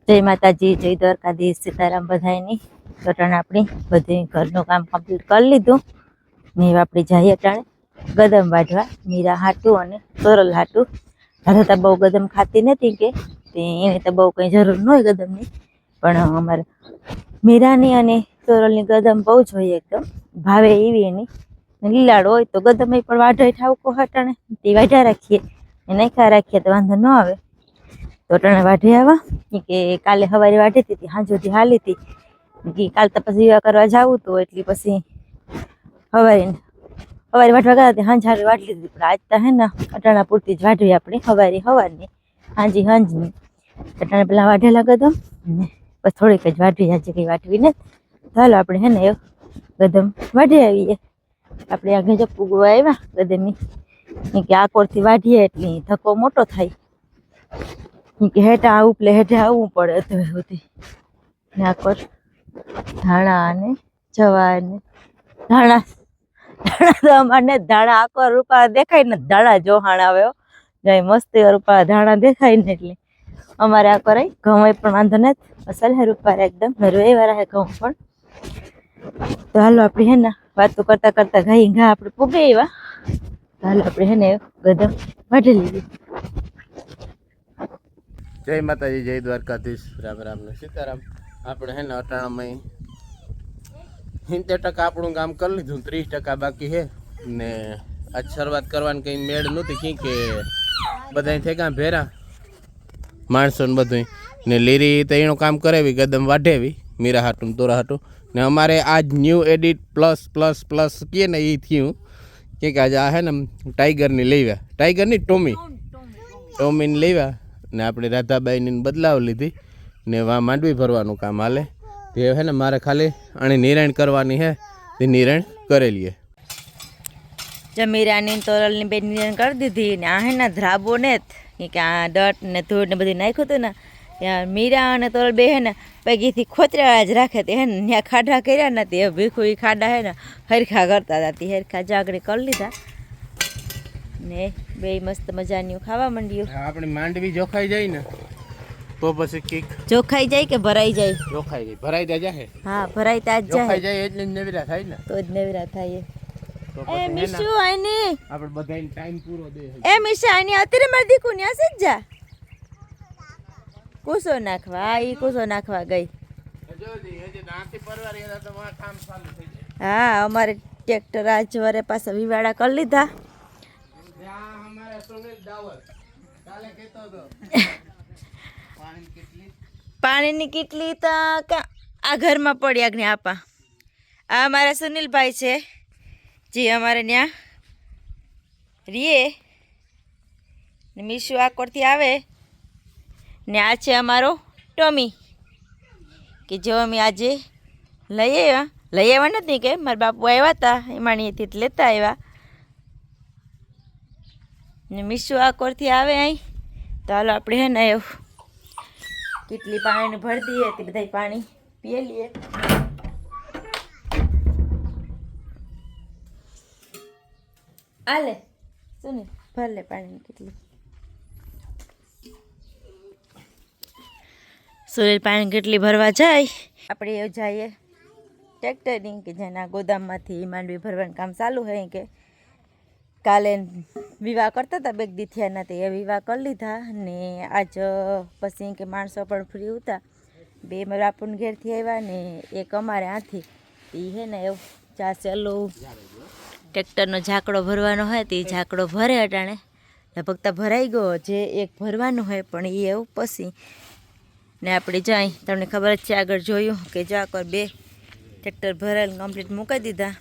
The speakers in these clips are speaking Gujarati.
જય માતાજી, જય દ્વારકાધીશ, સીતારામ બધાયની. તો અટાણે આપણે બધું ઘરનું કામ કમ્પ્લીટ કરી લીધું ને આપણે જઈએ અટાણે ગદમ વાઢવા મીરા હાટું અને સોરલ હાટું. રાધા બહુ ગદમ ખાતી નથી કે એને તો બહુ કંઈ જરૂર ન હોય ગદમની, પણ અમારે મીરાની અને સોરલની ગદમ બહુ જ હોય, એકદમ ભાવે એવી એની. લીલાડ હોય તો ગદમ પણ વાઢો ઠાવકો હટાણે તે વાઢ્યા રાખીએ, નહીં ખા રાખીએ તો વાંધો ન આવે. તો અટાણે વાઢી આવ્યા કે કાલે સવારે વાઢી હતી, હાંજ સુધી હાલી હતી કે કાલ તો પછી વિવાહ કરવા જવું હતું, એટલે પછી સવારે વાઢવા ગયા હતી, હાંજ હારે વાઢી લીધી. પણ આજ તો હે ને અટાણા પૂરતી જ વાઢવી આપણે, સવારની હાંજની અટાણે પેલા વાઢેલા ગદમ ને બસ થોડીક જ વાઢવી, આજે કંઈ વાઢવી ને. ચાલો આપણે હે ને ગદમ વાઢી આવીએ. આપણે આગળ જ પૂગવા આવ્યા ગદમની કે આકોરથી વાઢીએ એટલે ધક્કો મોટો થાય કે હેઠા ઉપલે હેઠે આવવું પડે તો સુધી. આકોર ધાણા અને જવાર ને ધાણા તો અમારે ધાણા આકોર રૂપા દેખાય ને, ધાણા જોહાણ આવ્યો જાય મસ્તી રૂપા ધાણા દેખાય ને, એટલે અમારે આકોર ઘઉં પણ વાંધો નથી, અસલ હે રૂપા એકદમ રવિવાર હે ઘઉં પણ. તો હાલો આપણે હે ને વાતો કરતા કરતા ઘા આપણે પૂગે એવા. હાલો આપણે હે ને ગદમ વાઢી લીધી. જય માતાજી, જય દ્વારકાધીશ, રામ રામ ને સીતારામ. આપણે હે ને અટાણામાં 70% આપણું કામ કરી લીધું, 30% બાકી છે ને. આજ શરૂઆત કરવાની કંઈ મેળ નહોતી, કી કે બધા થેગા ભેરા માણસો ને બધું ને. લીરી તો એનું કામ કરેવી, ગદમ વાઢેવી મીરા હાટું તોરા હાટું ને. અમારે આજ ન્યૂ એડિટ પ્લસ કીએ ને એ થયું કે આજે આ હે ને ટાઈગરની લેવ્યા, ટાઈગરની ટોમીને લેવ્યા ને. આપણે રાધાબાઈની બદલાવ લીધી ને વા માંડવી ભરવાનું કામ હાલે. તે હે ને મારે ખાલી આની નિરાણ કરવાની હે, તે નિરાણ કરેલી હે. જમીરાની તોરલની બે નિરાણ કરી દીધી ને. આ હે ને ધ્રાબો ને કે આ દટ ને ધૂળ ને બધું નાખ્યું હતું ને, ત્યાં મીરા અને તોરલ બે હે ને પૈકીથી ખોતરા જ રાખે તે હે ને. ત્યાં ખાડા કર્યા ને તે ભીખું એ ખાડા હે ને હરખા કરતા હતા, તે હરખા જાગડી કરી લીધા ને. બે મસ્ત મજાની ખાવા માંડ્યું. આપણી માંડવી જોખાઈ જાય ને તો પછી કીક જોખાઈ જાય કે ભરાઈ જાય? જોખાઈ જાય, ભરાઈ જાય છે. હા, ભરાઈ તા જ જોખાઈ જાય એટલે જ નવીરા થાય ને, તો જ નવીરા થાય. તો એ પછી મિશુ આની આપણે બધાને ટાઈમ પૂરો દે. એ મિશા આની અત્યારે મારી દીકુ ન્યા જ જા કુસો નાખવા. હા, ઈ કુસો નાખવા ગઈ. હા, અમારે ટ્રેક્ટર આજ વરે પાછા વિવાડા કરી લીધા. પાણીની કેટલી તો આ ઘરમાં પડી આગને આપા. આ અમારા સુનિલભાઈ છે, જે અમારે ત્યાં રીએ ને. મીશુ આકોરથી આવે ને. આ છે અમારો ટોમી કે જો અમે આજે લઈ આવ્યા નથી કે મારા બાપુ આવ્યા હતા એમાંથી લેતા આવ્યા ને. મીશુ આકોરથી આવે અહીં તો હાલો આપણે હે ને કેટલી પાણીને ભરી દઈએ તે બધા પાણી પીએ લઈએ. આલે સુને ભર લે પાણીની કેટલી. સુરેલ પાણી કેટલી ભરવા જાય. આપણે જઈએ ટ્રેક્ટરની કે જેના ગોદામમાંથી માંડવી ભરવાનું કામ ચાલુ હોય કે કાલે વિવાહ કરતા હતા બે દી થયા નથી, એ વિવાહ કરી લીધા ને. આજ પછી કે માણસો પણ ફ્રી હતા, બે મારા બાપુને ઘેરથી આવ્યા ને એક અમારે આથી. એ હે ને એવું ચા ચાલું ટ્રેક્ટરનો ઝાકડો ભરવાનો હોય તો એ ઝાકડો ભરે અટાણે લગભગ તો ભરાઈ ગયો. જે એક ભરવાનું હોય પણ એ એવું પછી ને આપણે જાય. તમને ખબર જ છે, આગળ જોયું કે ઝાકર બે ટ્રેક્ટર ભરેલ કમ્પ્લીટ મૂકી દીધા.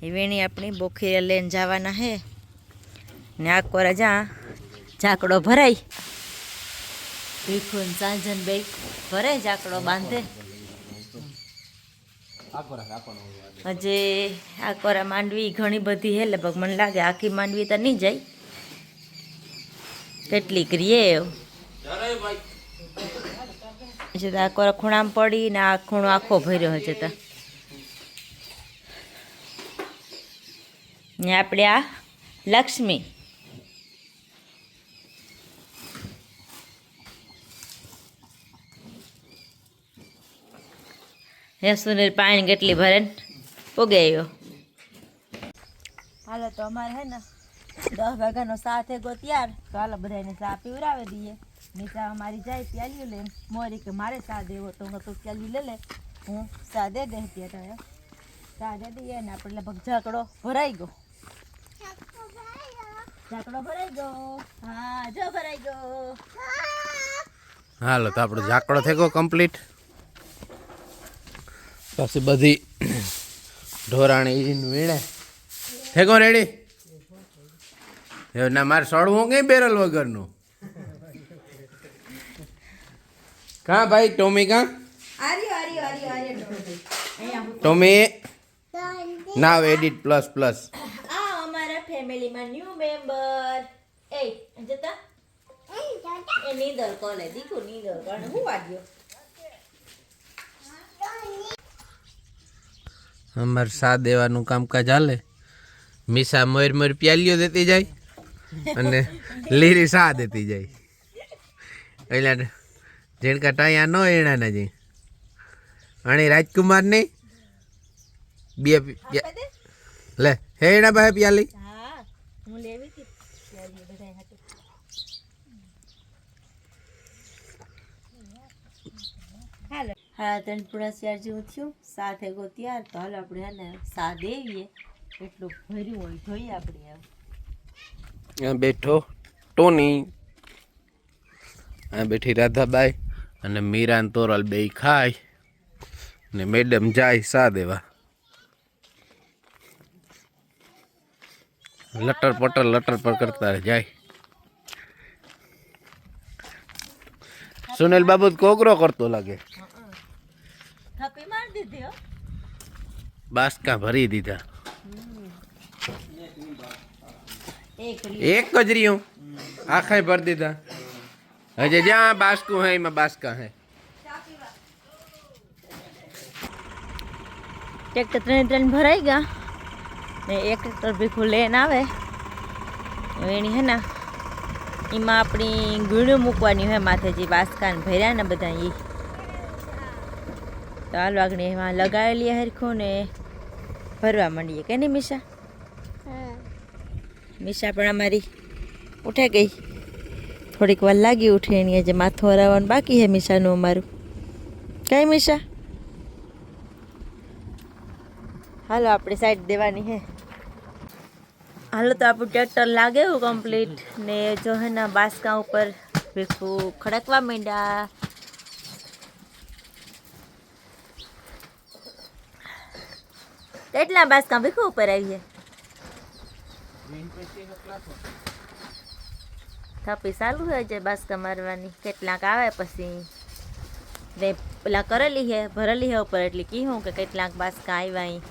એ વેણી આપણી બોખીરે લઈને જવાના હે ને. આકોરા જ્યાં ઝાકડો ભરાય ભીખું સાંજન બે ભરે ઝાકડો બાંધે. હજી આકોરા માંડવી ઘણી બધી હે, લગભગ મને લાગે આખી માંડવી તો નહીં જાય, કેટલીક રીએ આકોરા ખૂણામાં પડી ને. આ ખૂણો આખો ભર્યો હશે તો ને. આપણે આ લક્ષ્મી હે સુનિલ પાણી કેટલી ભરે પોગે આવ્યો. હાલો તો અમારે હે ને 10 વાગ્યાનો સા થઈ ગયો ત્યાર, તો હાલો બધાને ચા પીવડાવી દઈએ. નીચા અમારી જાય પ્યાલીઓ લે મોરી કે મારે ચા દેવો, તો હું તો પ્યાલી લે હું ચા દે ત્યારે ચા દે દઈએ ને આપણે લગભગ ઝાકડો ભરાઈ ગયો. ઝાકડો ભરાઈ ગયો. હા જો ભરાઈ ગયો. હાલો તો આપણો ઝાકડો થઈ ગયો કમ્પ્લીટ. પછી બધી ઢોરાણી વીણે થઈ ગયો રેડી. ના મારે સળવું કઈ બેરલ વગરનું. કાં ભાઈ ટોમી કાં ટોમી નાવ એડિટ પ્લસ પ્લસ. આ અમારા ફેમિલીમાં ન્યૂ મેમ્બર એ જતા એ નીંદર કોલે દીકુ નીંદર કોને હું વાગ્યો. અમારે સા દેવાનું કામકાજ હાલે. મીસા મોર મોર પ્યાલીઓ દેતી જાય અને લીરી સા દેતી જાય. એટલે જેણકા ટાયા ન એણા નજી અણી રાજકુમાર નહીં બે લે હે એના ભાઈ પ્યાલી. હા હું લેવી હતી બધા હાટુ. હાલો હા ત્રણ પૂરા ચાર જેવું થયું. સાથે ગો ત્યાર તો હાલો આપણે હે ને સા દેવીએ. એટલું ભર્યું હોય જોઈએ આપણે. આ બેઠો ટોની, આ બેઠી રાધાબાઈ અને મીરાન તોરલ બે ખાય ને મેડમ જાય સા દેવા. લટર પટર કરતા જાય. સુનિલ બાબુ કોકરો કરતો લાગે. થપ્પી મારી દીધી હો. બાસકા ભરી દીધા. એક જ રહ્યું આખા ભરી દીધા. હજે જ્યાં બાસકું હે એમાં બાસકા હે. ટ્રેક્ટર ત્રણ ભરાઈ ગયા ને એક ટ્રેક્ટર ભીખું લઈને આવે એની હે ને એમાં આપણી ગુણું મૂકવાની હોય માથે જે બાસકાન ભર્યા ને બધા એ. તો હાલો આગળ એમાં લગાવેલી હરખું ને ભરવા માંડીએ કે નહીં મીશા? મીશા પણ અમારી ઉઠે ગઈ. થોડીક વાર લાગી ઉઠી એની આજે માથું હરાવવાનું બાકી છે મીશાનું અમારું. કઈ મીશા? હાલો આપણે સાઈડ દેવાની હે. હાલો તો આપણું ટ્રેક્ટર લાગે એવું કમ્પ્લીટ ને જો હે ને બાસકા ઉપર ભીખું ખડકવા માંડ્યા. કેટલા બાસકા ભીખું ઉપર આવીએ. થપ્પી ચાલુ હોય છે બાસકા મારવાની. કેટલાક આવે પછી ને પેલા કરેલી હે ભરેલી હે ઉપર એટલે કીધું કે કેટલાક બાસકા આવ્યા અહીં.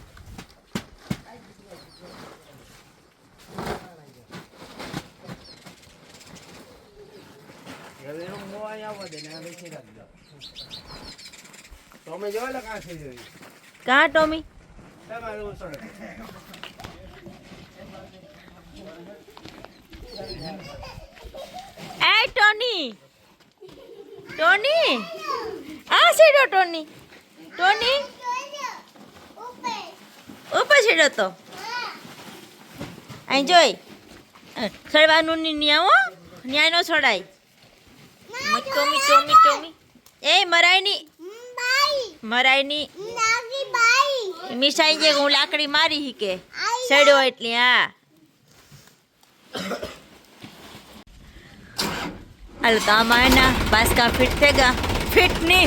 કાં ટોમી એ ટોની ટોની આ સીડો ટોની ટોની ઉપર સીડો તો અહીં જોઈ ચડવાનું નહીં આવો ન્યાય નો છોડાય. ટોમી ટોમી ટોમી એ મરાય ની મિસાઈ જે હું લાકડી મારી હી કે સડ્યો એટલે. હા હાલો તો આમાં એના બાસકા ફિટ થઈ ગયા. ફિટ ની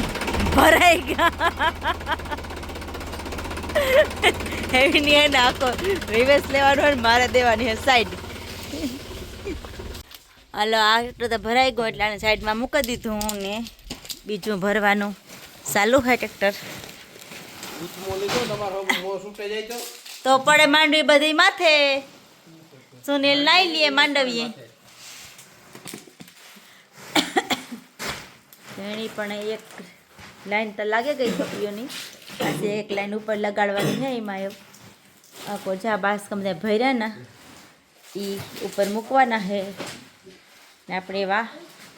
ભરાઈ ગયા. એવી ની એને આખો રિવેસ લેવાનો હોય મારે દેવાની હે સાઈડ. હાલો આ તો ભરાઈ ગયો એટલે આને સાઈડમાં મૂકી દીધું ને બીજું ભરવાનું ચાલુ હોય ટ્રેક્ટર. તો પડે માંડવી બધી માથે. સુનિલ નાઈ લઈએ માંડવીએ. એની પણ એક લાઈન તો લાગે ગઈ છોકરીઓની. આજે એક લાઈન ઉપર લગાડવાની છે. એમાં આખો જ્યાં બાસકા બધા ભર્યા ને એ ઉપર મૂકવાના છે ને આપણે એવા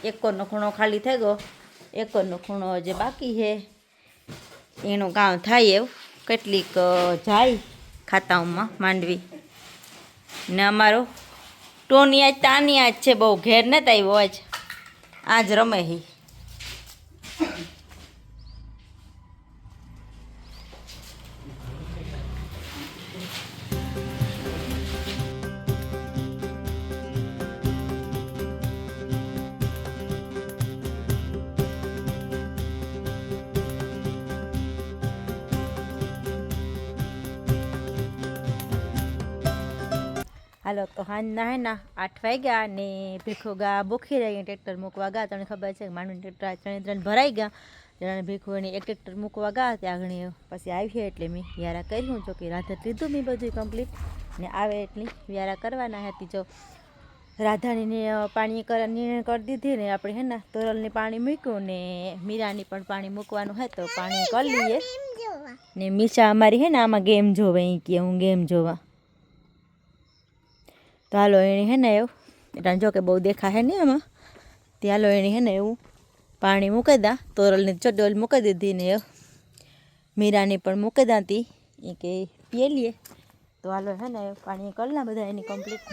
એકોનો ખૂણો ખાલી થઈ ગયો. એકોનો ખૂણો જે બાકી છે એનું કામ થાય એવું કેટલીક જાય ખાતાઓમાં માંડવી ને અમારો ટોની આજ તાની આજ છે બહુ ઘેર નથી આવ્યો આજ રમે હી હાલો તો હાંજના હે ના 8 વાગ્યા ને ભીખો ગા બોખી રહી ટ્રેક્ટર મૂકવા ગયા તને ખબર છે કે માંડવીનું ટ્રેક્ટર આ 3 ભરાઈ ગયા ત્યારે ભીખો એની એક ટ્રેક્ટર મૂકવા ગયા ત્યાં આગળ પછી આવી એટલે મેં વ્યારા કર્યું જો કે રાધા લીધું મેં બધું કમ્પ્લીટ ને આવે એટલી વ્યારા કરવાના હતી જો રાધાની પાણી નિર્ણય કરી દીધી ને આપણે હે ને તોરલને પાણી મૂક્યું ને મીરાની પણ પાણી મૂકવાનું હે તો પાણી કરી લઈએ ને મીશા અમારી હે ને આમાં ગેમ જોવે અહીં કે હું ગેમ જોવા તો હાલો એની હે ને એવું એટલે જો કે બહુ દેખા હે ને આમાં તે હાલો એની હે ને એવું પાણી મૂકી દા તોરલની ડોલ મૂકી દીધી ને મીરાની પણ મૂકી દાતી એ કે પીએ લઈએ તો હાલો હે ને પાણી કરી લા બધા એની કમ્પ્લીટ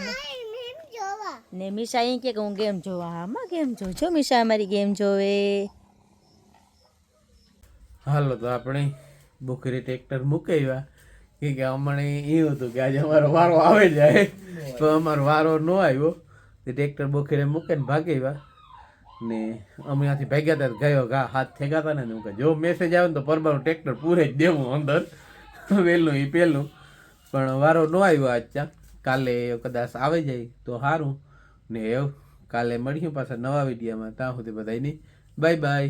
ને મીશા અહીં કે હું ગેમ જોવા આમાં ગેમ જોજો મીશા અમારી ગેમ જોવે હાલો તો આપણે બોખરી ટ્રેક્ટર મૂકાવ્યા કે અમને એવું હતું કે આજે અમારો વારો આવે જાય તો અમારો વારો ન આવ્યો તે ટ્રેક્ટર બોખરે મૂકીને ભાગ્યા ને અમે ત્યાંથી ભાગ્યા હતા ગયો ઘા હાથ થેગાતા ને હું જો મેસેજ આવે ને તો પરબાનું ટ્રેક્ટર પૂરે જ દેવું અંદર વહેલું એ પહેલું પણ વારો ન આવ્યો આજ ત્યાં કાલે કદાચ આવી જાય તો સારું ને એવું કાલે મળ્યું પાછા નવા વિડીયોમાં ત્યાં સુધી બધાની બાય બાય.